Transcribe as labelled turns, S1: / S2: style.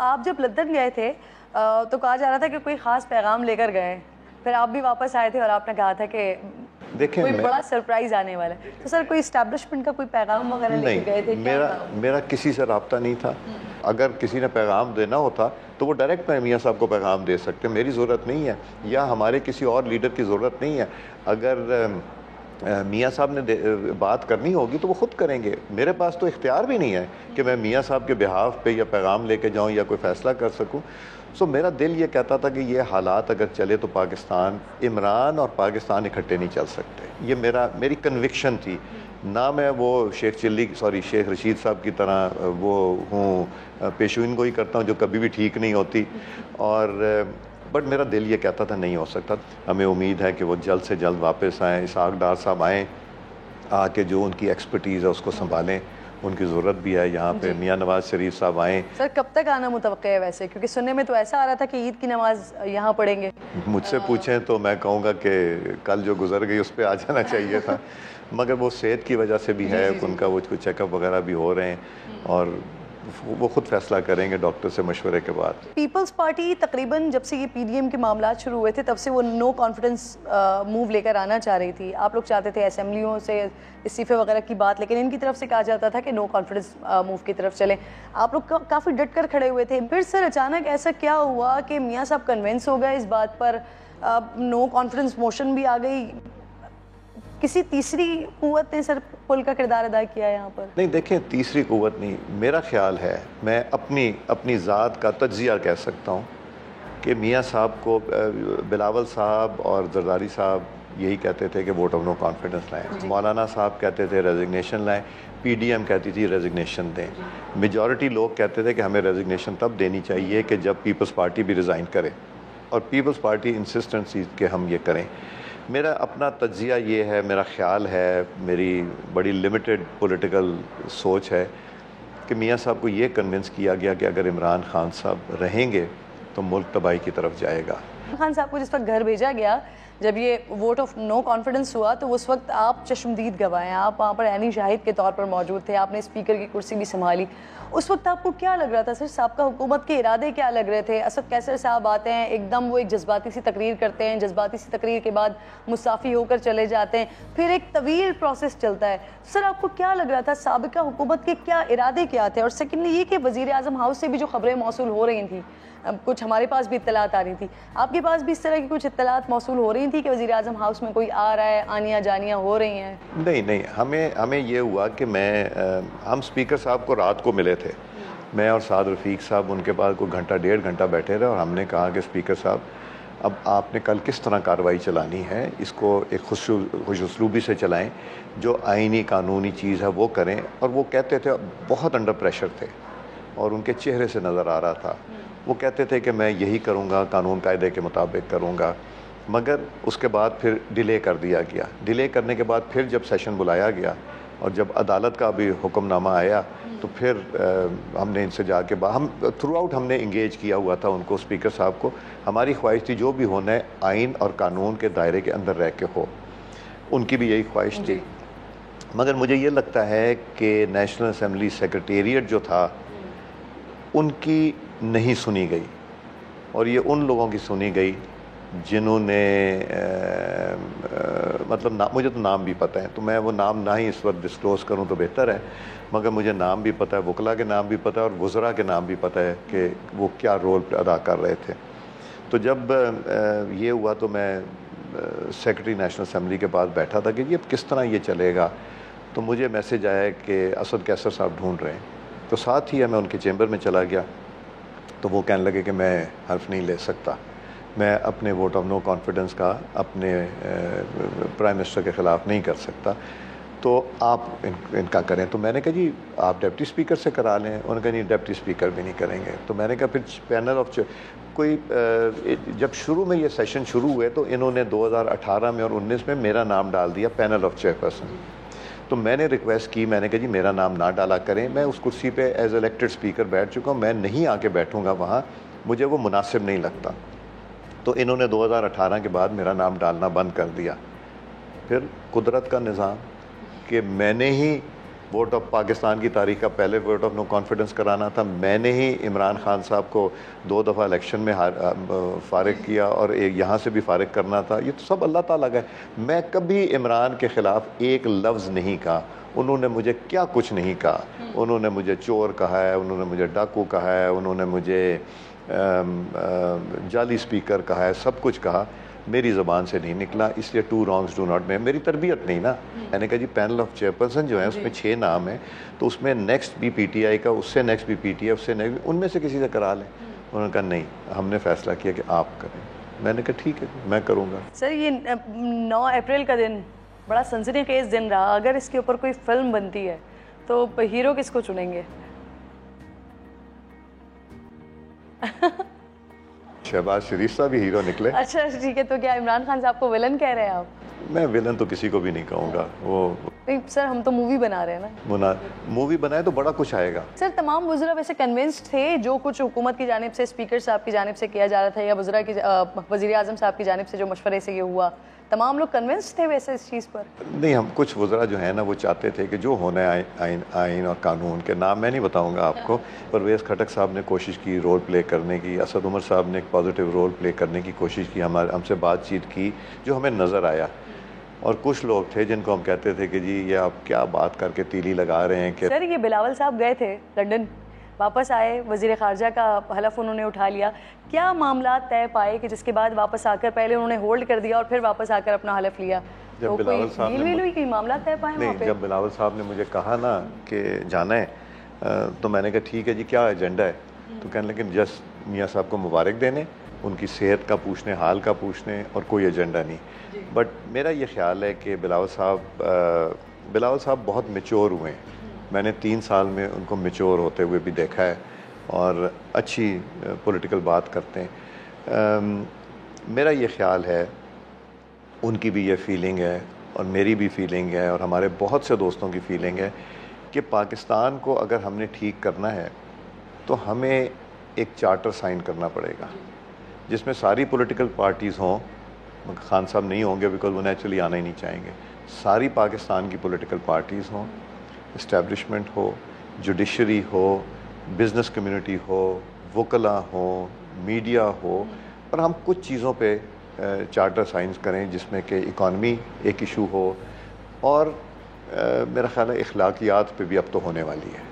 S1: آپ جب لندن گئے تھے تو کہا جا رہا تھا کہ کوئی خاص پیغام لے کر گئے, پھر آپ بھی واپس آئے تھے اور آپ نے کہا تھا کہ
S2: دیکھیں
S1: کوئی بڑا سرپرائز آنے والا ہے. تو سر کوئی اسٹیبلشمنٹ کا کوئی پیغام وغیرہ لے کے گئے تھے؟
S2: میرا کسی سے رابطہ نہیں تھا. اگر کسی نے پیغام دینا ہوتا تو وہ ڈائریکٹ میں میاں صاحب کو پیغام دے سکتے, میری ضرورت نہیں ہے, یا ہمارے کسی اور لیڈر کی ضرورت نہیں ہے. اگر میاں صاحب نے بات کرنی ہوگی تو وہ خود کریں گے. میرے پاس تو اختیار بھی نہیں ہے کہ میں میاں صاحب کے بہاف پہ یا پیغام لے کے جاؤں یا کوئی فیصلہ کر سکوں. میرا دل یہ کہتا تھا کہ یہ حالات اگر چلے تو پاکستان, عمران اور پاکستان اکٹھے نہیں چل سکتے. یہ میری کنوکشن تھی. نہ میں وہ شیخ رشید صاحب کی طرح وہ ہوں, پیشین گوئی کرتا ہوں جو کبھی بھی ٹھیک نہیں ہوتی, اور بٹ میرا دل یہ کہتا تھا نہیں ہو سکتا. ہمیں امید ہے کہ وہ جلد سے جلد واپس آئیں, اسحاق ڈار صاحب آئیں, آ کے جو ان کی ایکسپرٹیز ہے اس کو سنبھالیں, ان کی ضرورت بھی ہے یہاں پہ. میاں نواز شریف صاحب آئیں.
S1: سر کب تک آنا متوقع ہے ویسے, کیونکہ سننے میں تو ایسا آ رہا تھا کہ عید کی نماز یہاں پڑھیں گے؟
S2: مجھ سے پوچھیں تو میں کہوں گا کہ کل جو گزر گئی اس پہ آ جانا چاہیے تھا, مگر وہ صحت کی وجہ سے بھی ہے, ان کا وہ چیک اپ وغیرہ بھی ہو رہے ہیں, اور وہ خود فیصلہ کریں گے ڈاکٹر سے مشورے کے بعد.
S1: پیپلز پارٹی تقریباً جب سے یہ پی ڈی ایم کے معاملات شروع ہوئے تھے تب سے وہ نو کانفیڈنس موو لے کر آنا چاہ رہی تھی. آپ لوگ چاہتے تھے اسمبلیوں سے استعفے وغیرہ کی بات, لیکن ان کی طرف سے کہا جاتا تھا کہ نو کانفیڈنس موو کی طرف چلیں. آپ لوگ کافی ڈٹ کر کھڑے ہوئے تھے. پھر سر اچانک ایسا کیا ہوا کہ میاں صاحب کنونس ہو گئے اس بات پر, نو کانفیڈنس موشن بھی آ گئی؟ کسی تیسری قوت نے سر پل کا کردار ادا کیا ہے یہاں پر؟
S2: نہیں دیکھیں, تیسری قوت نہیں, میرا خیال ہے, میں اپنی ذات کا تجزیہ کہہ سکتا ہوں کہ میاں صاحب کو, بلاول صاحب اور زرداری صاحب یہی کہتے تھے کہ ووٹ آف نو کانفیڈنس لائیں, مولانا صاحب کہتے تھے ریزگنیشن لائیں, پی ڈی ایم کہتی تھی ریزگنیشن دیں, میجورٹی لوگ کہتے تھے کہ ہمیں ریزگنیشن تب دینی چاہیے کہ جب پیپلز پارٹی بھی ریزائن کرے, اور پیپلز پارٹی انسسٹنسی کہ ہم یہ کریں. میرا اپنا تجزیہ یہ ہے, میرا خیال ہے, میری بڑی لمیٹڈ پولیٹیکل سوچ ہے کہ میاں صاحب کو یہ کنونس کیا گیا کہ اگر عمران خان صاحب رہیں گے تو ملک تباہی کی طرف جائے گا.
S1: خان صاحب کو جس وقت گھر بھیجا گیا, جب یہ ووٹ آف نو کانفیڈنس ہوا, تو اس وقت آپ چشمدید گواہ ہیں, آپ وہاں پر عینی شاہد کے طور پر موجود تھے, آپ نے اسپیکر کی کرسی بھی سنبھالی. اس وقت آپ کو کیا لگ رہا تھا سر, سابقہ حکومت کے ارادے کیا لگ رہے تھے؟ اسد کیسر صاحب آتے ہیں, ایک دم وہ ایک جذباتی سی تقریر کرتے ہیں, جذباتی سی تقریر کے بعد مستعفی ہو کر چلے جاتے ہیں, پھر ایک طویل پروسیس چلتا ہے. سر آپ کو کیا لگ رہا تھا, سابقہ حکومت کے کیا ارادے کیا تھے؟ اور سیکنڈلی یہ کہ وزیر اعظم ہاؤس سے بھی جو خبریں موصول ہو رہی تھیں, کچھ ہمارے پاس بھی اطلاعات آ رہی تھی, آپ کے پاس بھی اس طرح کی کچھ اطلاعات موصول ہو رہی تھی کہ وزیر اعظم ہاؤس میں کوئی آ رہا ہے, آنیاں جانیاں ہو رہی ہیں؟
S2: نہیں, ہمیں یہ ہوا کہ ہم اسپیکر صاحب کو رات کو ملے تھے, میں اور سعد رفیق صاحب ان کے پاس کوئی گھنٹہ ڈیڑھ گھنٹہ بیٹھے رہے, اور ہم نے کہا کہ اسپیکر صاحب اب آپ نے کل کس طرح کارروائی چلانی ہے, اس کو ایک خوش اسلوبی سے چلائیں, جو آئینی قانونی چیز ہے وہ کریں. اور وہ کہتے تھے, بہت انڈر پریشر تھے اور ان کے چہرے سے نظر آ رہا تھا, وہ کہتے تھے کہ میں یہی کروں گا, قانون قاعدے کے مطابق کروں گا. مگر اس کے بعد پھر ڈیلے کر دیا گیا. ڈیلے کرنے کے بعد پھر جب سیشن بلایا گیا اور جب عدالت کا بھی حکم نامہ آیا, تو پھر ہم نے ان سے جا کے ہم تھرو آؤٹ ہم نے انگیج کیا ہوا تھا ان کو, اسپیکر صاحب کو. ہماری خواہش تھی جو بھی ہونا ہے آئین اور قانون کے دائرے کے اندر رہ کے ہو, ان کی بھی یہی خواہش تھی. مگر مجھے یہ لگتا ہے کہ نیشنل اسمبلی سیکریٹریٹ جو تھا ان کی نہیں سنی گئی, اور یہ ان لوگوں کی سنی گئی جنہوں نے مطلب مجھے تو نام بھی پتہ ہے, تو میں وہ نام نہ ہی اس وقت ڈسکلوز کروں تو بہتر ہے, مگر مجھے نام بھی پتہ ہے, وکلا کے نام بھی پتہ ہے, اور وزراء کے نام بھی پتہ ہے کہ وہ کیا رول ادا کر رہے تھے. تو جب یہ ہوا تو میں سیکرٹری نیشنل اسمبلی کے پاس بیٹھا تھا کہ یہ کس طرح یہ چلے گا, تو مجھے میسج آیا کہ اسد کیسر صاحب ڈھونڈ رہے ہیں. تو ساتھ ہی میں ان کے چیمبر میں چلا گیا, تو وہ کہنے لگے کہ میں حلف نہیں لے سکتا, میں اپنے ووٹ آف نو کانفیڈنس کا اپنے پرائم منسٹر کے خلاف نہیں کر سکتا, تو آپ ان کا کریں. تو میں نے کہا جی آپ ڈپٹی اسپیکر سے کرا لیں. انہوں نے کہا نہیں, ڈپٹی اسپیکر بھی نہیں کریں گے. تو میں نے کہا پھر پینل آف کوئی جب شروع میں یہ سیشن شروع ہوئے تو انہوں نے 2018 میں اور 19 میں میرا نام ڈال دیا پینل آف چیئرپرسن. تو میں نے ریکویسٹ کی, میں نے کہا جی میرا نام نہ ڈالا کریں, میں اس کرسی پہ ایز الیکٹڈ اسپیکر بیٹھ چکا ہوں, میں نہیں آ کے بیٹھوں گا وہاں, مجھے وہ مناسب نہیں لگتا. تو انہوں نے 2018 کے بعد میرا نام ڈالنا بند کر دیا. پھر قدرت کا نظام کہ میں نے ہی ووٹ آف پاکستان کی تاریخ کا پہلے ووٹ آف نو کانفیڈنس کرانا تھا، میں نے ہی عمران خان صاحب کو 2 دفعہ الیکشن میں فارغ کیا اور یہاں سے بھی فارغ کرنا تھا. یہ تو سب اللہ تعالیٰ کا ہے. میں کبھی عمران کے خلاف ایک لفظ نہیں کہا. انہوں نے مجھے کیا کچھ نہیں کہا. انہوں نے مجھے چور کہا ہے، انہوں نے مجھے ڈاکو کہا ہے، انہوں نے مجھے جعلی اسپیکر کہا ہے، سب کچھ کہا. میری زبان سے نہیں نکلا، اس لیے 2 wrongs do not. میری تربیت نہیں نا. میں نے کہا جی پینل آف چیئرپرسن جو ہے اس میں 6 نام ہیں، تو اس میں نیکسٹ بھی پی ٹی آئی کا، اس سے نیکسٹ بھی پی ٹی آئی، اس سے نیکسٹ، ان میں سے کسی سے کرا لیں. انہوں نے کہا نہیں، ہم نے فیصلہ کیا کہ آپ کریں. میں نے کہا ٹھیک ہے میں کروں گا.
S1: سر یہ 9 اپریل کا دن بڑا سنسنی خیز دن رہا. اگر اس کے اوپر کوئی فلم بنتی ہے تو ہیرو کس کو چنیں گے؟
S2: شہباز شریف صاحب بھی ہیرو نکلے.
S1: اچھا ٹھیک ہے، تو کیا عمران خان صاحب کو ولن کہہ رہے ہیں آپ؟
S2: میں ولن تو کسی کو بھی نہیں کہوں گا. وہ
S1: نہیں سر، ہم تو مووی بنا رہے ہیں نا.
S2: مووی بنائے تو بڑا کچھ آئے گا.
S1: سر تمام وزراء ویسے کنونسڈ تھے جو کچھ حکومت کی جانب سے، اسپیکر صاحب کی جانب سے کیا جا رہا تھا، یا وزراء کی وزیر اعظم صاحب کی جانب سے جو مشورے سے یہ ہوا، تمام لوگ کنونسڈ تھے ویسے اس چیز پر؟
S2: نہیں، ہم کچھ وزراء جو ہیں نا وہ چاہتے تھے کہ جو ہونا ہے آئین اور قانون کے، نام میں نہیں بتاؤں گا آپ کو. پرویز خٹک صاحب نے کوشش کی رول پلے کرنے کی، اسد عمر صاحب نے ایک پازیٹیو رول پلے کرنے کی کوشش کی، ہم سے بات چیت کی جو ہمیں نظر آیا. اور کچھ لوگ تھے جن کو ہم کہتے تھے کہ جی یہ آپ کیا بات کر کے تیلی لگا رہے ہیں. کہ
S1: سر یہ بلاول صاحب گئے تھے لنڈن، واپس آئے، وزیر خارجہ کا حلف انہوں نے اٹھا لیا. کیا معاملات طے پائے کہ جس کے بعد واپس آ کر پہلے انہوں نے ہولڈ کر دیا اور پھر واپس آ کر اپنا حلف لیا؟
S2: جب بلاول صاحب
S1: نے معاملات طے پائے وہاں پہ؟
S2: جب بلاول صاحب نے مجھے کہا نا کہ جانا ہے تو میں نے کہا ٹھیک ہے جی کیا ایجنڈا ہے. تو کہنے لیکن جسٹ میاں صاحب کو مبارک دینے، ان کی صحت کا پوچھنے، حال کا پوچھنے، اور کوئی ایجنڈا نہیں. بٹ میرا یہ خیال ہے کہ بلاول صاحب بہت میچور ہوئے ہیں. میں نے 3 سال میں ان کو میچور ہوتے ہوئے بھی دیکھا ہے اور اچھی پولیٹیکل بات کرتے ہیں. میرا یہ خیال ہے، ان کی بھی یہ فیلنگ ہے اور میری بھی فیلنگ ہے اور ہمارے بہت سے دوستوں کی فیلنگ ہے کہ پاکستان کو اگر ہم نے ٹھیک کرنا ہے تو ہمیں ایک چارٹر سائن کرنا پڑے گا جس میں ساری پولیٹیکل پارٹیز ہوں. خان صاحب نہیں ہوں گے بیکاز وہ نیچرلی آنا ہی نہیں چاہیں گے. ساری پاکستان کی پولیٹیکل پارٹیز ہوں، اسٹیبلشمنٹ ہو، جوڈیشری ہو، بزنس کمیونٹی ہو، وکلاء ہوں، میڈیا ہو، اور ہم کچھ چیزوں پہ چارٹر سائنس کریں جس میں کہ اکانومی ایک ایشو ہو، اور میرا خیال ہے اخلاقیات پہ بھی اب تو ہونے والی ہے.